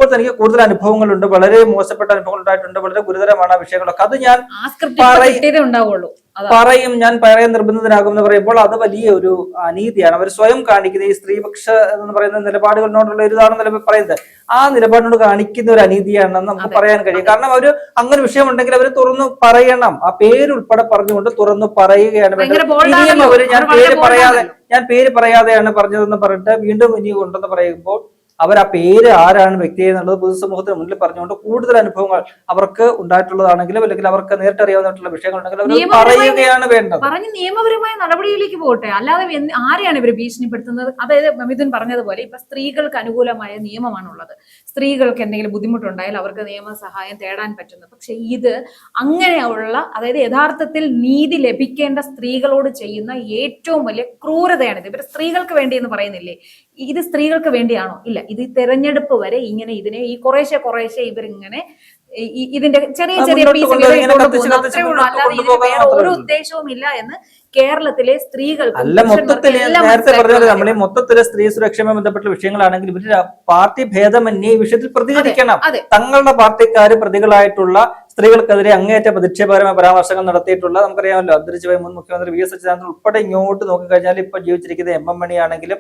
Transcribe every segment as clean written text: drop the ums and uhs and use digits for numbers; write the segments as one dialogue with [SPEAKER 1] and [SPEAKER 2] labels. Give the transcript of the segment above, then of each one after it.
[SPEAKER 1] ഇപ്പോൾ തനിക്ക് കൂടുതൽ അനുഭവങ്ങളുണ്ട്, വളരെ മോശപ്പെട്ട അനുഭവങ്ങൾ ഉണ്ടായിട്ടുണ്ട്, വളരെ ഗുരുതരമാണ് ആ വിഷയങ്ങളൊക്കെ. അത് ഞാൻ പറയും, ഞാൻ പറയാൻ നിർബന്ധിതനാകും എന്ന് പറയുമ്പോൾ അത് വലിയ ഒരു അനീതിയാണ്. അവർ സ്വയം കാണിക്കുന്ന ഈ സ്ത്രീപക്ഷ എന്ന് പറയുന്ന നിലപാടുകളിനോടുള്ള ഒരു ഇതാണെന്നല്ല പറയുന്നത്. ആ നിലപാടിനോട് കാണിക്കുന്ന ഒരു അനീതിയാണെന്ന് നമുക്ക് പറയാൻ കഴിയും. കാരണം അവര് അങ്ങനെ വിഷയമുണ്ടെങ്കിൽ അവർ തുറന്നു പറയണം. ആ പേരുൾപ്പെടെ പറഞ്ഞുകൊണ്ട് തുറന്നു പറയുകയാണ് വേണ്ടത്. ഇനിയും അവര് ഞാൻ പേര് പറയാതെയാണ് പറഞ്ഞതെന്ന് പറഞ്ഞിട്ട് വീണ്ടും ഇനി ഉണ്ടെന്ന് പറയുമ്പോൾ അവർ ആ പേര് ആരാണ് വ്യക്തി എന്നുള്ളത് പൊതുസമൂഹത്തിന് മുന്നിൽ പറഞ്ഞുകൊണ്ട് കൂടുതൽ അനുഭവങ്ങൾ അവർക്ക് ഉണ്ടായിട്ടുള്ളതാണെങ്കിലും അല്ലെങ്കിൽ അവർക്ക് നേരിട്ടറിയാവുന്നതായിട്ടുള്ള വിഷയങ്ങളുണ്ടെങ്കിൽ അവർ പറയുകയാണ് വേണ്ടത്.
[SPEAKER 2] പറഞ്ഞ് നിയമപരമായ നടപടിയിലേക്ക് പോട്ടെ. അല്ലാതെ ആരെയാണ് ഇവർ ഭീഷണിപ്പെടുത്തുന്നത്? അതായത് മിഥുൻ പറഞ്ഞതുപോലെ ഇപ്പൊ സ്ത്രീകൾക്ക് അനുകൂലമായ നിയമമാണുള്ളത്. സ്ത്രീകൾക്ക് എന്തെങ്കിലും ബുദ്ധിമുട്ടുണ്ടായാൽ അവർക്ക് നിയമസഹായം തേടാൻ പറ്റുന്നു. പക്ഷെ ഇത് അങ്ങനെയുള്ള, അതായത് യഥാർത്ഥത്തിൽ നീതി ലഭിക്കേണ്ട സ്ത്രീകളോട് ചെയ്യുന്ന ഏറ്റവും വലിയ ക്രൂരതയാണിത്. ഇവർ സ്ത്രീകൾക്ക് വേണ്ടി എന്ന് പറയുന്നില്ലേ, ഇത് സ്ത്രീകൾക്ക് വേണ്ടിയാണോ? ഇല്ല. ഇത് തെരഞ്ഞെടുപ്പ് വരെ ഇങ്ങനെ ഇതിനെ ഈ കുറേശ്ശെ ഇവരിങ്ങനെ ഇതിന്റെ ചെറിയ പീസ് അല്ലാതെ ഇതിന് വേറെ ഒരു ഉദ്ദേശവും ഇല്ല എന്ന് കേരളത്തിലെ സ്ത്രീകൾ
[SPEAKER 1] അല്ല. മൊത്തത്തില് നേരത്തെ പറഞ്ഞത് നമ്മൾ മൊത്തത്തില് സ്ത്രീ സുരക്ഷയുമായി ബന്ധപ്പെട്ട വിഷയങ്ങളാണെങ്കിൽ ഇവര് പാർട്ടി ഭേദമന്യേ ഈ വിഷയത്തിൽ പ്രതികരിക്കണം. തങ്ങളുടെ പാർട്ടിക്കാര് പ്രതികളായിട്ടുള്ള സ്ത്രീകൾക്കെതിരെ അങ്ങേയറ്റ പ്രതിഷേധപരമായ പരാമർശങ്ങൾ നടത്തിയിട്ടുള്ള നമുക്കറിയാമല്ലോ, അന്തരിച്ചുപോയ മുൻ മുഖ്യമന്ത്രി വി എസ് അച്യുതാനന്ദൻ ഉൾപ്പെടെ ഇങ്ങോട്ട് നോക്കിക്കഴിഞ്ഞാൽ ഇപ്പൊ ജീവിച്ചിരിക്കുന്ന എം മണി ആണെങ്കിലും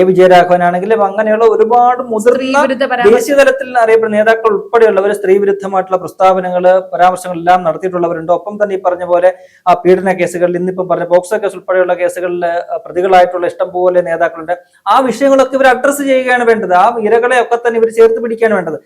[SPEAKER 1] എ വിജയരാഘവൻ ആണെങ്കിലും അങ്ങനെയുള്ള ഒരുപാട് മുതിർന്ന ദേശീയ തലത്തിൽ അറിയപ്പെടുന്ന നേതാക്കൾ ഉൾപ്പെടെയുള്ളവർ സ്ത്രീ വിരുദ്ധമായിട്ടുള്ള പ്രസ്താവനകള് പരാമർശങ്ങളെല്ലാം നടത്തിയിട്ടുള്ളവരുണ്ട്. ഒപ്പം തന്നെ ഈ പറഞ്ഞ പോലെ ആ പീഡന കേസുകളിൽ ഇന്നിപ്പം പറഞ്ഞ പോക്സോ കേസ് ഉൾപ്പെടെയുള്ള കേസുകളിൽ പ്രതികളായിട്ടുള്ള ഇഷ്ടം പോലെ നേതാക്കളുണ്ട്. ആ വിഷയങ്ങളൊക്കെ ഇവർ അഡ്രസ്സ് ചെയ്യുകയാണ് വേണ്ടത്. ആ ഇരകളെ ഒക്കെ തന്നെ ഇവർ ചേർത്ത് പിടിക്കുകയാണ് വേണ്ടത്.